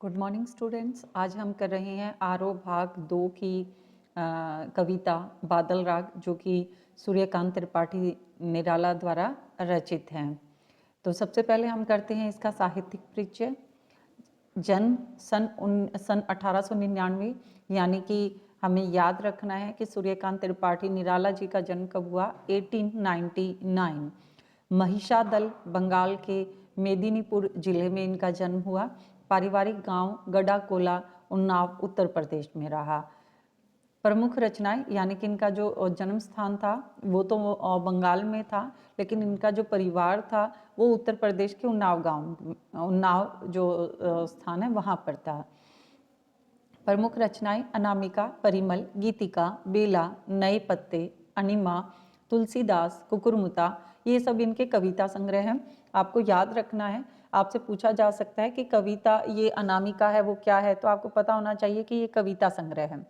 Good morning students. आज हम कर रहे हैं आरोह भाग 2 की कविता बादल राग, जो कि सूर्यकांत त्रिपाठी निराला द्वारा रचित हैं। तो सबसे पहले हम करते हैं इसका साहित्यिक परिचय। जन्म सन 1899, यानी कि हमें याद रखना है कि सूर्यकांत त्रिपाठी निराला जी का जन्म कब हुआ, 1899। महिषादल बंगाल के मेदिनीपुर जिले में इनका जन्म हुआ। पारिवारिक गांव गडाकोला, उन्नाव, उत्तर प्रदेश में रहा। प्रमुख रचनाएं, यानी कि इनका जो जन्म स्थान था वो तो बंगाल में था, लेकिन इनका जो परिवार था वो उत्तर प्रदेश के उन्नाव जो स्थान है वहाँ पर था। प्रमुख रचनाएं अनामिका, परिमल, गीतिका, बेला, नए पत्ते, अनिमा, तुलसीदास, कुकुरमुता, ये सब इनके कविता संग्रह हैं। आपको याद रखना है, आपसे पूछा जा सकता है कि कविता ये अनामिका है वो क्या है, तो आपको पता होना चाहिए कि ये कविता संग्रह है।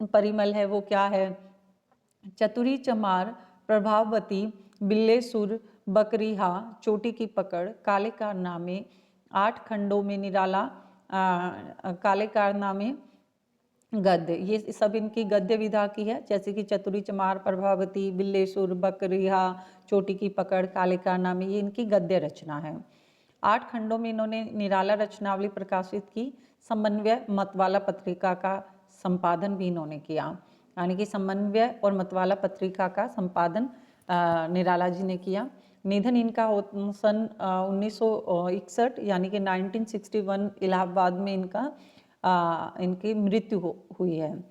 परिमल है वो क्या है, चतुरी चमार, प्रभावती, बिल्ले सुर, बकरीहा, चोटी की पकड़, काले कारनामे, 8 खंडों में निराला, काले कारनामे, गद्य, ये सब इनकी गद्य विधा की है। जैसे कि चतुरी चमार, प्रभावती, बिल्ले सुर, बकरीहा, चोटी की पकड़, काले कारनामे, ये इनकी गद्य रचना है। 8 खंडों में इन्होंने निराला रचनावली प्रकाशित की। समन्वय मतवाला पत्रिका का संपादन भी इन्होंने किया, यानी कि समन्वय और मतवाला पत्रिका का संपादन निराला जी ने किया। निधन इनका सन 1961, यानी कि 1961 इलाहाबाद में इनकी मृत्यु हुई है।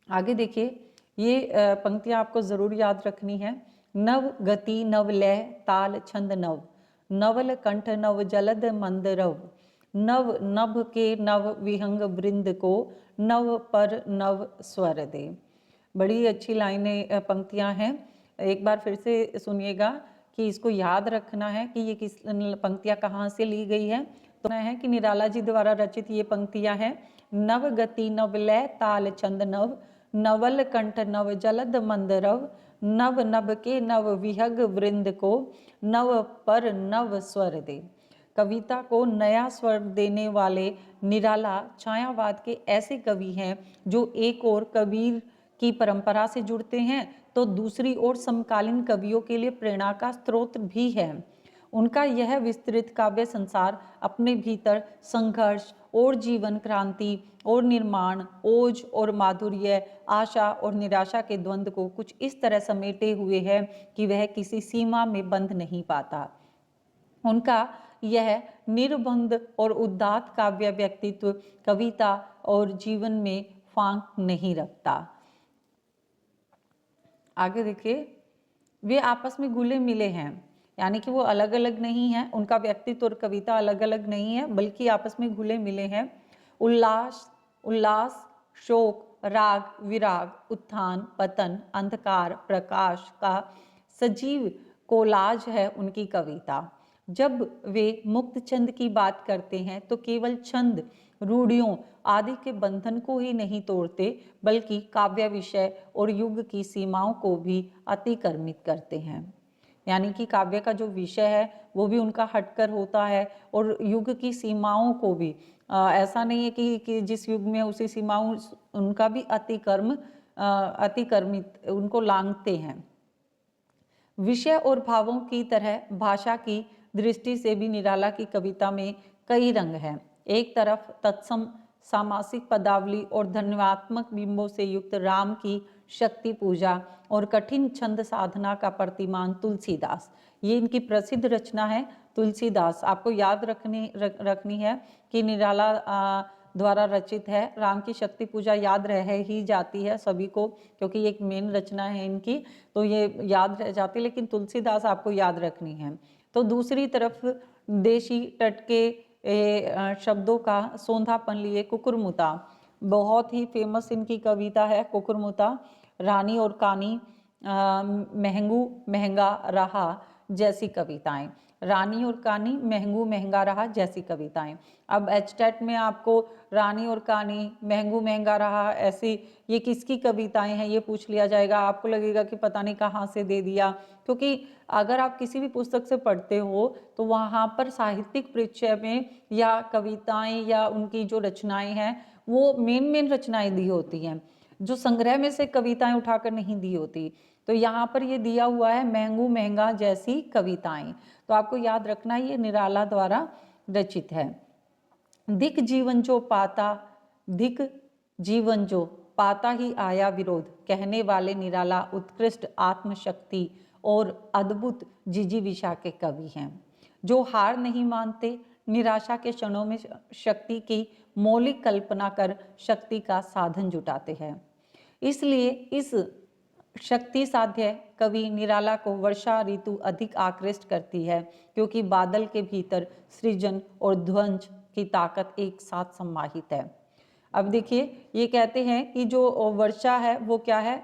आगे देखिए, ये पंक्तियां आपको जरूर याद रखनी है। नव गति नव लय ताल छंद नव, नवल कंठ नव जलद मंद रव, नव नभ के नव विहंग वृंद को, नव पर नव स्वर दे। बड़ी अच्छी लाइनें पंक्तियां हैं। एक बार फिर से सुनिएगा कि इसको याद रखना है कि ये किस पंक्तियां कहाँ से ली गई है। तो है कि निराला जी द्वारा रचित ये पंक्तियां हैं। नव गति नव लय ताल छंद नव, नवल कंठ नव जलद मंद रव, नव नभ के नव विहग वृंद को, नव पर नव स्वर दे। कविता को नया स्वर देने वाले निराला छायावाद के ऐसे कवि हैं जो एक और कबीर की परंपरा से जुड़ते हैं तो दूसरी ओर समकालीन कवियों के लिए प्रेरणा का स्रोत भी है। उनका यह विस्तृत काव्य संसार अपने भीतर संघर्ष और जीवन क्रांति और निर्माण, ओज और माधुर्य, आशा और निराशा के द्वंद्व को कुछ इस तरह समेटे हुए है कि वह किसी सीमा में बंध नहीं पाता। उनका यह निर्बंध और उदात्त काव्य व्यक्तित्व कविता और जीवन में फांक नहीं रखता। आगे देखिए, वे आपस में घुले मिले हैं, यानी कि वो अलग अलग नहीं है, उनका व्यक्तित्व और कविता अलग अलग नहीं है, बल्कि आपस में घुले मिले हैं। उल्लास, शोक, राग, विराग, उत्थान, पतन, अंधकार, प्रकाश का सजीव कोलाज है उनकी कविता। जब वे मुक्त छंद की बात करते हैं तो केवल छंद, रूढ़ियों आदि के बंधन को ही नहीं तोड़ते, बल्कि काव्य विषय और युग की सीमाओं को भी अतिक्रमित करते हैं। यानी कि काव्य का जो विषय है वो भी उनका हटकर होता है और युग की सीमाओं को भी ऐसा नहीं है कि जिस युग में उसी सीमाओं, उनका भी अतिक्रमित उनको लांघते हैं। विषय और भावों की तरह भाषा की दृष्टि से भी निराला की कविता में कई रंग हैं। एक तरफ तत्सम सामासिक पदावली और धन्यात्मक बिंबों से युक्त राम की शक्ति पूजा और कठिन छंद साधना का प्रतिमान तुलसीदास, ये इनकी प्रसिद्ध रचना है। तुलसीदास आपको याद रखनी है कि निराला द्वारा रचित है। राम की शक्ति पूजा याद रह ही जाती है सभी को, क्योंकि ये एक मेन रचना है इनकी, तो ये याद रह जाती है, लेकिन तुलसीदास आपको याद रखनी है। तो दूसरी तरफ देशी टटके शब्दों का सोंधापन लिए कुकुरमुता, बहुत ही फेमस इनकी कविता है कुकुरमुता। रानी और कानी, महंगू महंगा रहा जैसी कविताएं। रानी और कहानी, महंगू महंगा रहा जैसी कविताएं। अब एचटेट में आपको रानी और कहानी, महंगू महंगा रहा, ऐसी ये किसकी कविताएं हैं ये पूछ लिया जाएगा। आपको लगेगा कि पता नहीं कहाँ से दे दिया, क्योंकि अगर आप किसी भी पुस्तक से पढ़ते हो तो वहाँ पर साहित्यिक परिचय में या कविताएं या उनकी जो रचनाएं हैं वो मेन रचनाएं दी होती हैं, जो संग्रह में से कविताएं उठाकर नहीं दी होती। तो यहाँ पर ये दिया हुआ है महंगू महंगा जैसी कविताएं। तो आपको याद रखना ये निराला द्वारा रचित है। धिक जीवन जो पाता, धिक जीवन जो पाता ही आया विरोध, कहने वाले निराला उत्कृष्ट आत्मशक्ति और अद्भुत जिजीविषा के कवि हैं, जो हार नहीं मानते, निराशा के क्षणों में शक्ति की मौलिक कल्पना कर शक्ति का साधन जुटाते हैं। इसलिए इस शक्ति साध्य कवि निराला को वर्षा ऋतु अधिक आकृष्ट करती है, क्योंकि बादल के भीतर सृजन और ध्वंस की ताकत एक साथ समाहित है। अब देखिए ये कहते हैं कि जो वर्षा है वो क्या है,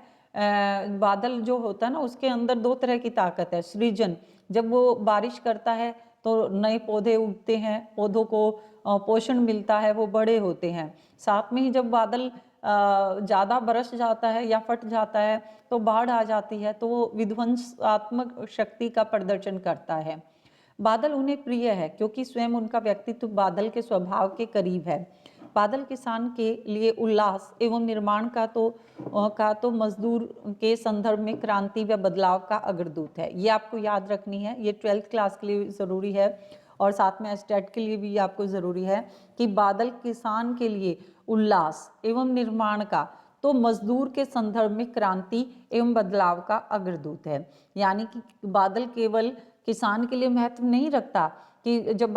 बादल जो होता है ना उसके अंदर दो तरह की ताकत है। सृजन, जब वो बारिश करता है तो नए पौधे उगते हैं, पौधों को पोषण मिलता है, वो बड़े होते हैं। साथ में ही जब बादल ज़्यादा बरस जाता है या फट जाता है तो बाढ़ आ जाती है, तो वो विध्वंसात्मक शक्ति का प्रदर्शन करता है। बादल उन्हें प्रिय है क्योंकि स्वयं उनका व्यक्तित्व बादल के स्वभाव के करीब है। बादल किसान के लिए उल्लास एवं निर्माण का तो मजदूर के संदर्भ में क्रांति व बदलाव का अग्रदूत है। ये आपको याद रखनी है, ये 12th क्लास के लिए ज़रूरी है और साथ में एस्टेट के लिए भी आपको ज़रूरी है कि बादल किसान के लिए उल्लास एवं निर्माण का तो मजदूर के संदर्भ में क्रांति एवं बदलाव का अग्रदूत है। यानी कि बादल केवल किसान के लिए महत्व नहीं रखता कि जब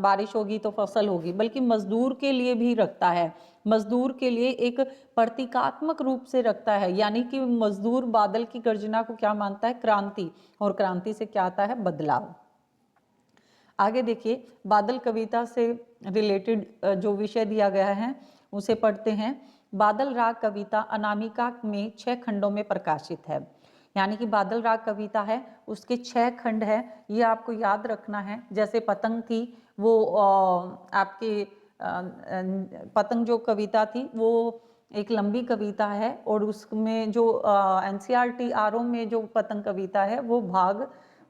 बारिश होगी तो फसल होगी, बल्कि मजदूर के लिए भी रखता है। मजदूर के लिए एक प्रतीकात्मक रूप से रखता है, यानी कि मजदूर बादल की गर्जना को क्या मानता है, क्रांति, और क्रांति से क्या आता है, बदलाव। आगे देखिए बादल कविता से रिलेटेड जो विषय दिया गया है उसे पढ़ते हैं। बादल राग कविता अनामिका में 6 खंडों में प्रकाशित है। यानी कि बादल राग कविता है उसके 6 खंड है, ये आपको याद रखना है। जैसे पतंग थी वो आपके पतंग जो कविता थी वो एक लंबी कविता है और उसमें जो NCERT आरओ में जो पतंग कविता है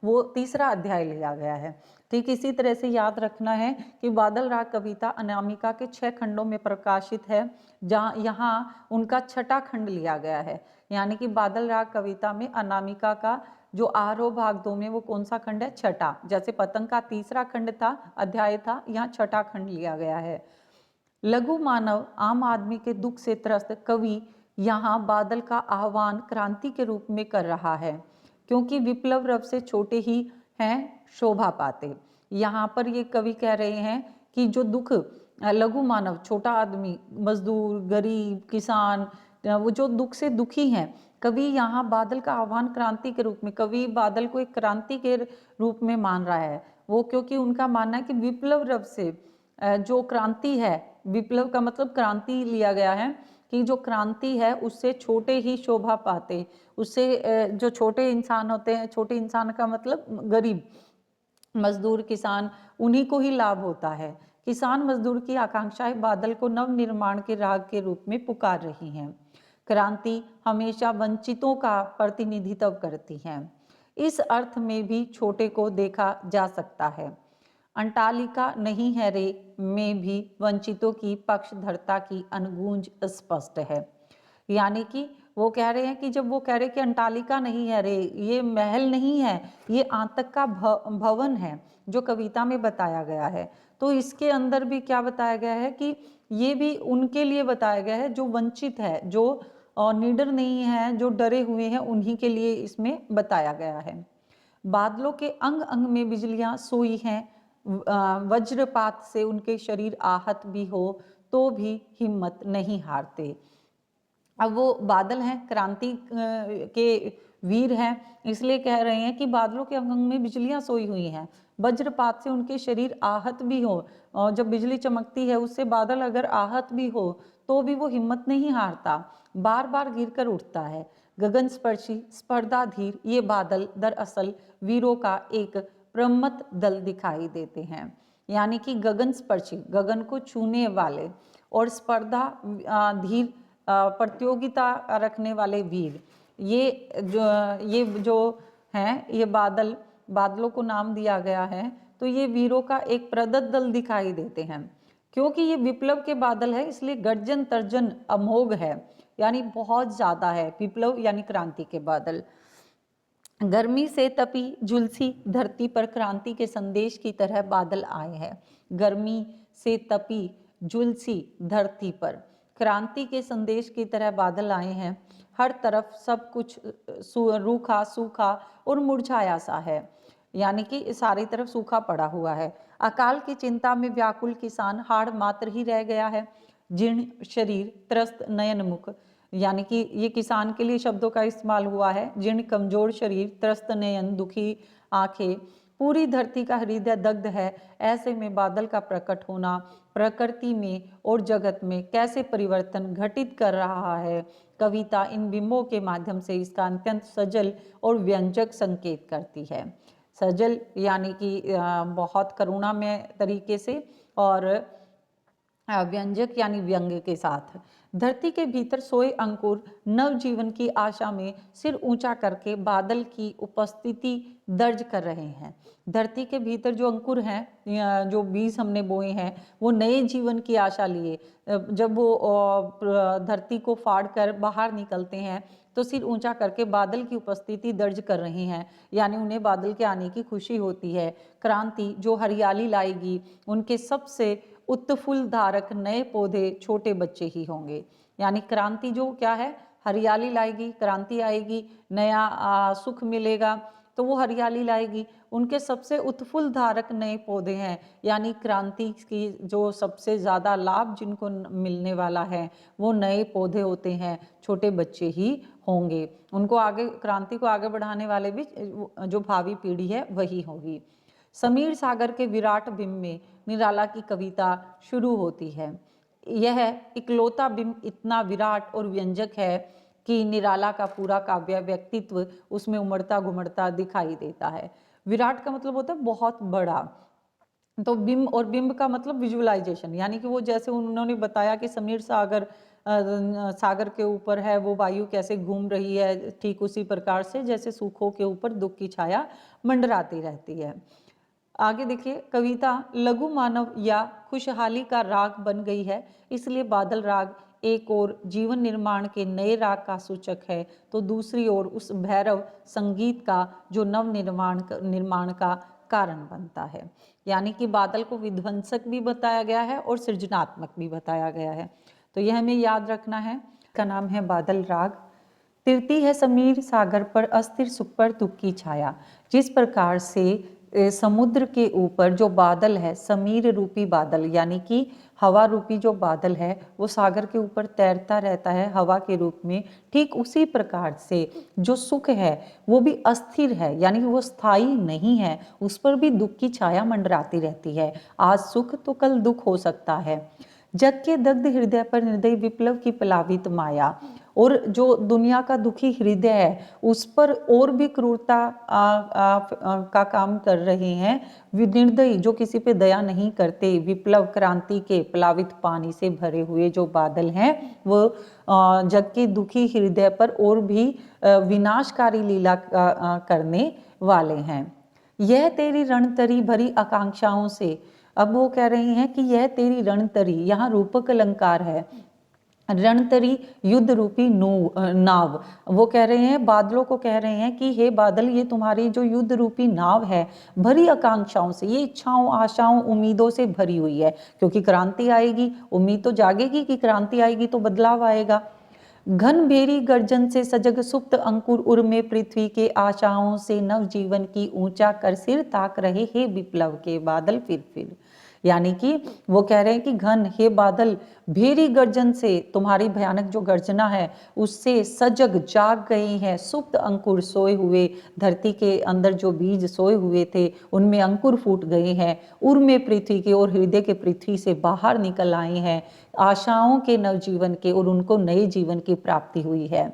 वो तीसरा अध्याय लिया गया है। ठीक इसी तरह से याद रखना है कि बादल राग कविता अनामिका के 6 खंडों में प्रकाशित है, जहाँ यहाँ उनका 6ठा खंड लिया गया है। यानी कि बादल राग कविता में अनामिका का जो आरोह भाग 2 में वो कौन सा खंड है, 6ठा। जैसे पतंग का तीसरा खंड था, अध्याय था, यहाँ 6ठा खंड लिया गया है। लघु मानव आम आदमी के दुख से त्रस्त कवि यहाँ बादल का आह्वान क्रांति के रूप में कर रहा है, क्योंकि विप्लव रव से छोटे ही हैं शोभा पाते। यहाँ पर ये कवि कह रहे हैं कि जो दुख लघु मानव, छोटा आदमी, मजदूर, गरीब, किसान, वो जो दुख से दुखी हैं, कवि यहाँ बादल का आह्वान क्रांति के रूप में, कवि बादल को एक क्रांति के रूप में मान रहा है। वो क्योंकि उनका मानना है कि विप्लव रव से जो क्रांति है, विप्लव का मतलब क्रांति लिया गया है कि जो क्रांति है उससे छोटे ही शोभा पाते, उससे जो छोटे इंसान होते हैं, छोटे इंसान का मतलब गरीब, मजदूर, किसान, उन्हीं को ही लाभ होता है। किसान मजदूर की आकांक्षाएं बादल को नव निर्माण के राग के रूप में पुकार रही हैं। क्रांति हमेशा वंचितों का प्रतिनिधित्व करती है, इस अर्थ में भी छोटे को देखा जा सकता है। अंटालिका नहीं है रे में भी वंचितों की पक्षधरता की अनुगूंज स्पष्ट है। यानी कि वो कह रहे हैं कि जब वो कह रहे कि अंटालिका नहीं है रे, ये महल नहीं है, ये आतंक का भवन है जो कविता में बताया गया है। तो इसके अंदर भी क्या बताया गया है कि ये भी उनके लिए बताया गया है जो वंचित है, जो निडर नहीं है, जो डरे हुए हैं, उन्हीं के लिए इसमें बताया गया है। बादलों के अंग अंग में बिजलियां सोई हैं, वज्रपात से उनके शरीर आहत भी हो तो भी हिम्मत नहीं हारते। अब वो बादल हैं, क्रांति के वीर हैं, इसलिए कह रहे हैं कि बादलों के अंग अंग में बिजलियां सोई हुई हैं, वज्रपात से उनके शरीर आहत भी हो, और जब बिजली चमकती है उससे बादल अगर आहत भी हो तो भी वो हिम्मत नहीं हारता, बार बार गिर कर उठता है। गगन स्पर्शी स्पर्धाधीर ये बादल दरअसल वीरों का एक प्रमत्त दल दिखाई देते हैं, यानी कि गगन स्पर्शी, गगन को छूने वाले, और स्पर्धा धीर प्रतियोगिता रखने वाले वीर। ये जो हैं, ये बादलों को नाम दिया गया है। तो ये वीरों का एक प्रदत्त दल दिखाई देते हैं। क्योंकि ये विप्लव के बादल है, इसलिए गर्जन तर्जन अमोघ है, यानी बहुत ज्यादा है। विप्लव यानी क्रांति के बादल। गर्मी से तपी झुलसी धरती पर क्रांति के संदेश की तरह बादल आए हैं। गर्मी से तपी झुलसी धरती पर क्रांति के संदेश की तरह बादल आए हैं। हर तरफ सब कुछ रूखा सूखा और मुरझाया सा है, यानी कि सारी तरफ सूखा पड़ा हुआ है। अकाल की चिंता में व्याकुल किसान हाड़ मात्र ही रह गया है। जीर्ण शरीर त्रस्त नयन मुख, यानी कि ये किसान के लिए शब्दों का इस्तेमाल हुआ है। जीर्ण कमजोर शरीर, त्रस्त नयन, दुखी आंखें, पूरी धरती का हृदय दग्ध है। ऐसे में बादल का प्रकट होना प्रकृति में और जगत में कैसे परिवर्तन घटित कर रहा है। कविता इन बिंबों के माध्यम से इसका अत्यंत सजल और व्यंजक संकेत करती है। सजल यानी कि बहुत करुणामय तरीके से, और व्यंजक यानी व्यंग के साथ। धरती के भीतर सोए अंकुर नव जीवन की आशा में सिर ऊंचा करके बादल की उपस्थिति दर्ज कर रहे हैं। धरती के भीतर जो अंकुर हैं, जो बीज हमने बोए हैं, वो नए जीवन की आशा लिए जब वो धरती को फाड़ कर बाहर निकलते हैं तो सिर ऊंचा करके बादल की उपस्थिति दर्ज कर रहे हैं, यानी उन्हें बादल के आने की खुशी होती है। क्रांति जो हरियाली लाएगी, उनके सबसे उत्फुल्ल धारक नए पौधे छोटे बच्चे ही होंगे। यानी क्रांति जो क्या है, हरियाली लाएगी, क्रांति आएगी, नया सुख मिलेगा, तो वो हरियाली लाएगी। उनके सबसे उत्फुल्ल धारक नए पौधे हैं, यानी क्रांति की जो सबसे ज़्यादा लाभ जिनको मिलने वाला है वो नए पौधे होते हैं, छोटे बच्चे ही होंगे। उनको आगे, क्रांति को आगे बढ़ाने वाले भी जो भावी पीढ़ी है वही होगी। समीर सागर के विराट बिंब में निराला की कविता शुरू होती है। यह इकलौता बिंब इतना विराट और व्यंजक है कि निराला का पूरा काव्य व्यक्तित्व उसमें उमड़ता घुमड़ता दिखाई देता है। विराट का मतलब होता है बहुत बड़ा, तो बिंब, और बिंब का मतलब विजुअलाइजेशन, यानी कि वो जैसे उन्होंने बताया कि समीर सागर के ऊपर है, वो वायु कैसे घूम रही है, ठीक उसी प्रकार से जैसे सूखों के ऊपर दुख की छाया मंडराती रहती है। आगे देखिए, कविता लघु मानव या खुशहाली का राग बन गई है, इसलिए बादल राग एक और जीवन निर्माण के नए राग का सूचक है, तो दूसरी ओर उस भैरव संगीत का जो नव निर्माण का कारण बनता है। यानी कि बादल को विध्वंसक भी बताया गया है और सृजनात्मक भी बताया गया है, तो यह हमें याद रखना है। इसका नाम है बादल राग। तिरती है समीर सागर पर अस्थिर सुख पर दुख की छाया। जिस प्रकार से समुद्र के ऊपर जो बादल है, समीर रूपी बादल, यानी कि हवा रूपी जो बादल है, वो सागर के ऊपर तैरता रहता है हवा के रूप में, ठीक उसी प्रकार से जो सुख है वो भी अस्थिर है, यानी कि वो स्थायी नहीं है, उस पर भी दुख की छाया मंडराती रहती है। आज सुख तो कल दुख हो सकता है। जग के दग्ध हृदय पर निर्दयी विप्लव की प्लावित माया, और जो दुनिया का दुखी हृदय है उस पर और भी क्रूरता का काम कर रहे हैं निर्दयी, जो किसी पे दया नहीं करते। विप्लव क्रांति के प्लावित पानी से भरे हुए जो बादल हैं वो जग के दुखी हृदय पर और भी विनाशकारी लीला करने वाले हैं। यह तेरी रणतरी भरी आकांक्षाओं से, अब वो कह रही हैं कि यह तेरी रणतरी, यहाँ रूपक अलंकार है। रणतरी युद्ध रूपी नाव, वो कह रहे हैं, बादलों को कह रहे हैं कि हे बादल, ये तुम्हारी जो युद्ध रूपी नाव है भरी आकांक्षाओं से, ये इच्छाओं आशाओं उम्मीदों से भरी हुई है, क्योंकि क्रांति आएगी, उम्मीद तो जागेगी कि क्रांति आएगी तो बदलाव आएगा। घन भेरी गर्जन से सजग सुप्त अंकुर उर्मे पृथ्वी के आशाओं से नव जीवन की ऊंचा कर सिर ताक रहे हे विप्लव के बादल फिर। यानी कि वो कह रहे हैं कि घन, हे बादल, भेरी गर्जन से, तुम्हारी भयानक जो गर्जना है उससे सजग जाग गए हैं सुप्त अंकुर, सोए हुए धरती के अंदर जो बीज सोए हुए थे उनमें अंकुर फूट गए हैं, उर्मे पृथ्वी के और हृदय के पृथ्वी से बाहर निकल आए हैं आशाओं के नवजीवन के, और उनको नए जीवन की प्राप्ति हुई है।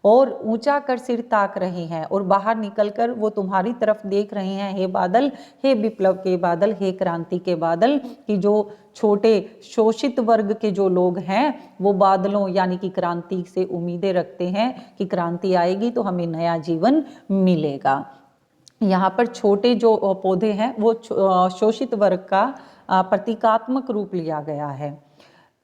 और ऊंचा कर सिर ताक रहे हैं और बाहर निकलकर वो तुम्हारी तरफ देख रहे हैं, हे बादल, हे विप्लव के बादल, हे क्रांति के बादल, कि जो छोटे शोषित वर्ग के जो लोग हैं वो बादलों यानी कि क्रांति से उम्मीदें रखते हैं कि क्रांति आएगी तो हमें नया जीवन मिलेगा। यहाँ पर छोटे जो पौधे हैं वो शोषित वर्ग का प्रतीकात्मक रूप लिया गया है।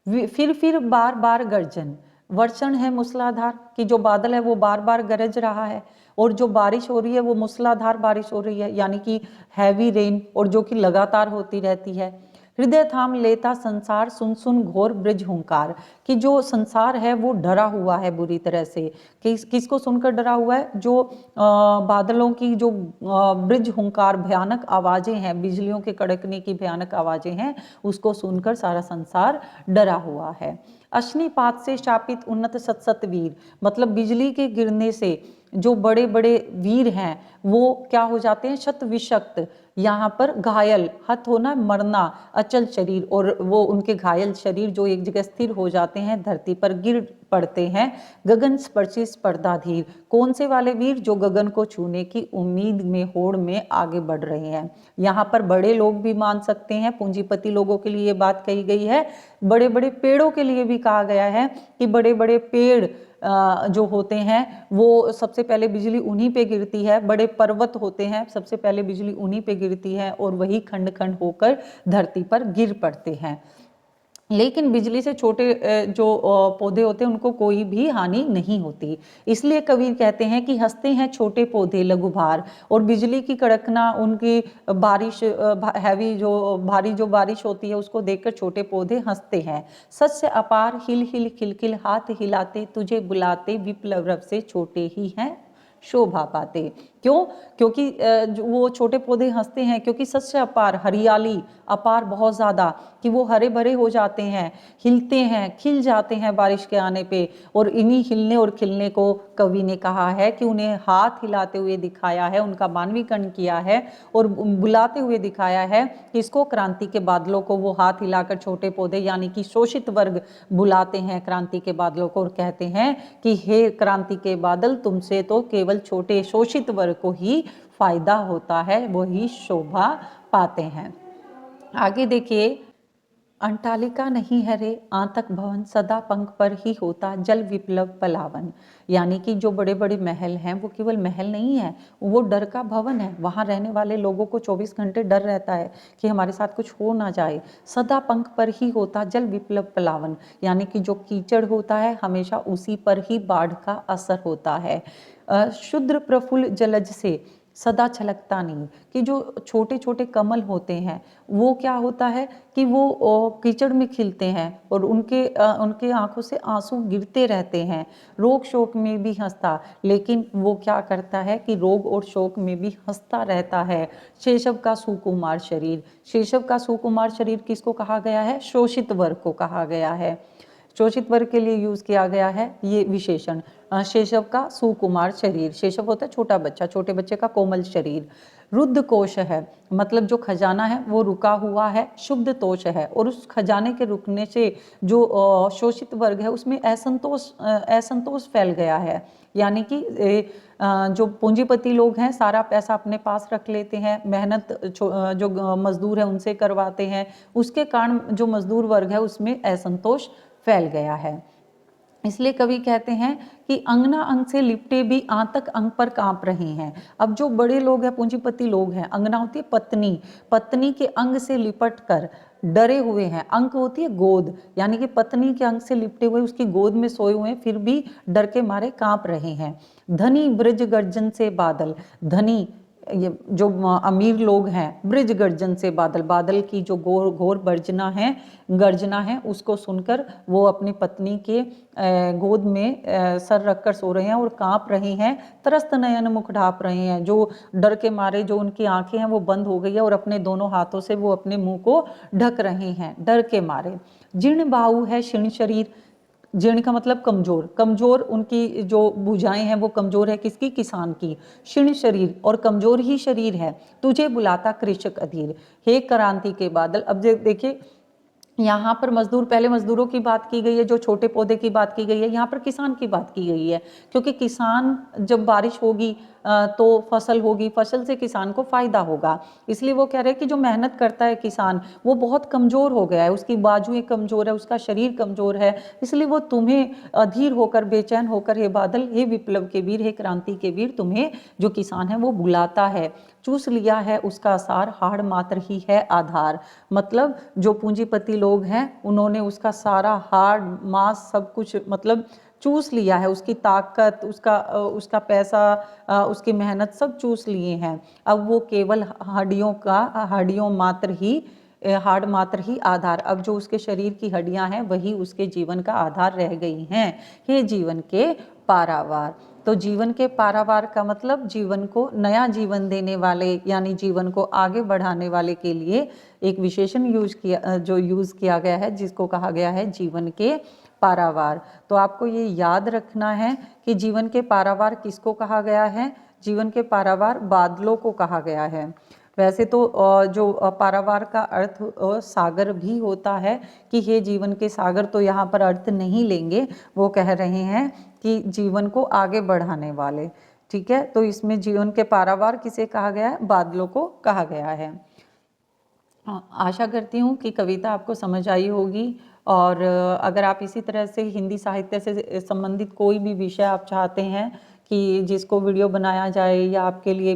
फिर बार बार गर्जन, वर्षण है मूसलाधार, कि जो बादल है वो बार बार गरज रहा है, और जो बारिश हो रही है वो मूसलाधार बारिश हो रही है, यानी कि हैवी रेन, और जो कि लगातार होती रहती है। हृदय थाम लेता संसार, सुन सुन घोर ब्रज हुंकार, कि जो संसार है वो डरा हुआ है बुरी तरह से। किसको सुनकर डरा हुआ है? जो बादलों की जो ब्रज हुंकार भयानक आवाजें हैं, बिजलियों के कड़कने की भयानक आवाजें हैं, उसको सुनकर सारा संसार डरा हुआ है। अश्निपात से शापित उन्नत सत वीर, मतलब बिजली के गिरने से जो बड़े बड़े वीर हैं वो क्या हो जाते हैं? शत विषक्त, यहाँ पर घायल, हत होना मरना, अचल शरीर, और वो उनके घायल शरीर जो एक जगह स्थिर हो जाते हैं, धरती पर गिर पड़ते हैं। गगन स्पर्शी स्पर्धाधीर, कौन से वाले वीर? जो गगन को छूने की उम्मीद में होड़ में आगे बढ़ रहे हैं। यहाँ पर बड़े लोग भी मान सकते हैं, पूंजीपति लोगों के लिए बात कही गई है। बड़े बड़े पेड़ों के लिए भी कहा गया है कि बड़े बड़े पेड़ जो होते हैं वो सबसे पहले बिजली उन्हीं पे गिरती है। बड़े पर्वत होते हैं, सबसे पहले बिजली उन्हीं पे गिरती है और वही खंड खंड होकर धरती पर गिर पड़ते हैं। लेकिन बिजली से छोटे जो पौधे होते हैं उनको कोई भी हानि नहीं होती। इसलिए कवि कहते हैं कि हंसते हैं छोटे पौधे लघु भार, और बिजली की कड़कना, उनकी बारिश, हैवी जो भारी जो बारिश होती है उसको देखकर छोटे पौधे हंसते हैं। सस्य अपार हिल हिल खिलखिल, हाथ हिलाते तुझे बुलाते, विप्लव रव से छोटे ही हैं शोभा पाते। क्यों? क्योंकि वो छोटे पौधे हंसते हैं क्योंकि सस्य अपार, हरियाली अपार बहुत ज़्यादा, कि वो हरे भरे हो जाते हैं, हिलते हैं, खिल जाते हैं बारिश के आने पे। और इन्हीं हिलने और खिलने को कवि ने कहा है कि उन्हें हाथ हिलाते हुए दिखाया है, उनका मानवीकरण किया है और बुलाते हुए दिखाया है। किसको? क्रांति के बादलों को। वो हाथ हिलाकर छोटे पौधे यानी कि शोषित वर्ग बुलाते हैं क्रांति के बादलों को और कहते हैं कि हे क्रांति के बादल, तुमसे तो केवल छोटे शोषित वर्ग को ही फायदा होता है, वही शोभा पाते हैं। आगे देखिए, अंटालिका नहीं है रे आतक भवन, सदा पंख पर ही होता जल विप्लव पलावन। यानी कि जो बड़े बड़े महल हैं वो केवल महल नहीं है, वो डर का भवन है। वहाँ रहने वाले लोगों को 24 घंटे डर रहता है कि हमारे साथ कुछ हो ना जाए। सदा पंख पर ही होता जल विप्लव पलावन, यानी कि जो कीचड़ होता है हमेशा उसी पर ही बाढ़ का असर होता है। शुद्र प्रफुल्ल जलज से सदा छलकता नहीं, कि जो छोटे छोटे कमल होते हैं वो क्या होता है कि वो कीचड़ में खिलते हैं और उनके आंखों से आंसू गिरते रहते हैं। रोग शोक में भी हंसता, लेकिन वो क्या करता है कि रोग और शोक में भी हंसता रहता है। शेषव का सुकुमार शरीर, शेषव का सुकुमार शरीर किसको कहा गया है? शोषित वर्ग को कहा गया है। शोषित वर्ग के लिए यूज किया गया है ये विशेषण। शेषव का सुकुमार शरीर, शेषव होता है छोटा बच्चा, छोटे बच्चे का कोमल शरीर। रुद्ध कोश है, मतलब जो खजाना है वो रुका हुआ है। शुद्ध तोष है, और उस खजाने के रुकने से जो शोषित वर्ग है उसमें असंतोष फैल गया है। यानी कि जो पूंजीपति लोग हैं सारा पैसा अपने पास रख लेते हैं, मेहनत जो मजदूर है उनसे करवाते हैं, उसके कारण जो मजदूर वर्ग है उसमें असंतोष फैल गया है। इसलिए कवि कहते हैं कि अंगना अंग से लिपटे भी आतक अंग पर कांप रहे हैं। अब जो बड़े लोग हैं, पूंजीपति लोग हैं, अंगना होती है पत्नी, पत्नी के अंग से लिपट कर डरे हुए हैं। अंक होती है गोद, यानी कि पत्नी के अंग से लिपटे हुए उसकी गोद में सोए हुए हैं, फिर भी डर के मारे कांप रहे हैं। धनी ब्रज गर्जन से बादल, धनी ये जो अमीर लोग हैं, ब्रज गर्जन से बादल, बादल की जो घोर गर्जना है उसको सुनकर वो अपनी पत्नी के गोद में सर रखकर सो रहे हैं और कांप रहे हैं। त्रस्त नयन मुख ढाप रहे हैं, जो डर के मारे जो उनकी आंखें हैं वो बंद हो गई है और अपने दोनों हाथों से वो अपने मुंह को ढक रहे हैं डर के मारे। जीर्ण बाहु है क्षीण शरीर, जीर्ण का मतलब कमजोर, कमजोर उनकी जो भुजाएं हैं वो कमजोर है। किसकी? किसान की। क्षीण शरीर, और कमजोर ही शरीर है। तुझे बुलाता कृषक अधीर, हे क्रांति के बादल। अब देखिए यहाँ पर मजदूर, पहले मजदूरों की बात की गई है, जो छोटे पौधे की बात की गई है, यहाँ पर किसान की बात की गई है, क्योंकि किसान जब बारिश होगी तो फसल होगी, फसल से किसान को फायदा होगा। इसलिए वो कह रहे हैं कि जो मेहनत करता है किसान, वो बहुत कमजोर हो गया है, उसकी बाजुएं कमजोर है, उसका शरीर कमजोर है, इसलिए वो तुम्हें अधीर होकर, बेचैन होकर, हे बादल, हे विप्लव के वीर, हे क्रांति के वीर, तुम्हें जो किसान है वो बुलाता है। चूस लिया है उसका सार, हाड़ मात्र ही है आधार। मतलब जो पूंजीपति लोग हैं, उन्होंने उसका सारा हाड़ मांस सब कुछ मतलब चूस लिया है, उसकी ताकत, उसका पैसा, उसकी मेहनत सब चूस लिए हैं। अब वो केवल हड्डियों मात्र ही, हाड़ मात्र ही आधार, अब जो उसके शरीर की हड्डियां हैं वही उसके जीवन का आधार रह गई हैं। ये जीवन के पारावार। तो जीवन के पारावार का मतलब जीवन को नया जीवन देने वाले, यानी जीवन को आगे बढ़ाने वाले के लिए एक विशेषण यूज किया गया है, जिसको कहा गया है जीवन के पारावार। तो आपको ये याद रखना है कि जीवन के पारावार किसको कहा गया है। जीवन के पारावार बादलों को कहा गया है। वैसे तो जो पारावार का अर्थ सागर भी होता है, कि हे जीवन के सागर, तो यहाँ पर अर्थ नहीं लेंगे, वो कह रहे हैं कि जीवन को आगे बढ़ाने वाले। ठीक है, तो इसमें जीवन के पारावार किसे कहा गया है, बादलों को कहा गया है। आशा करती हूँ कि कविता आपको समझ आई होगी, और अगर आप इसी तरह से हिंदी साहित्य से संबंधित कोई भी विषय आप चाहते हैं कि जिसको वीडियो बनाया जाए या आपके लिए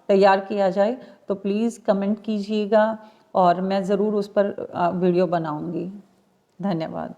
तैयार किया जाए, तो प्लीज़ कमेंट कीजिएगा और मैं ज़रूर उस पर वीडियो बनाऊंगी। धन्यवाद।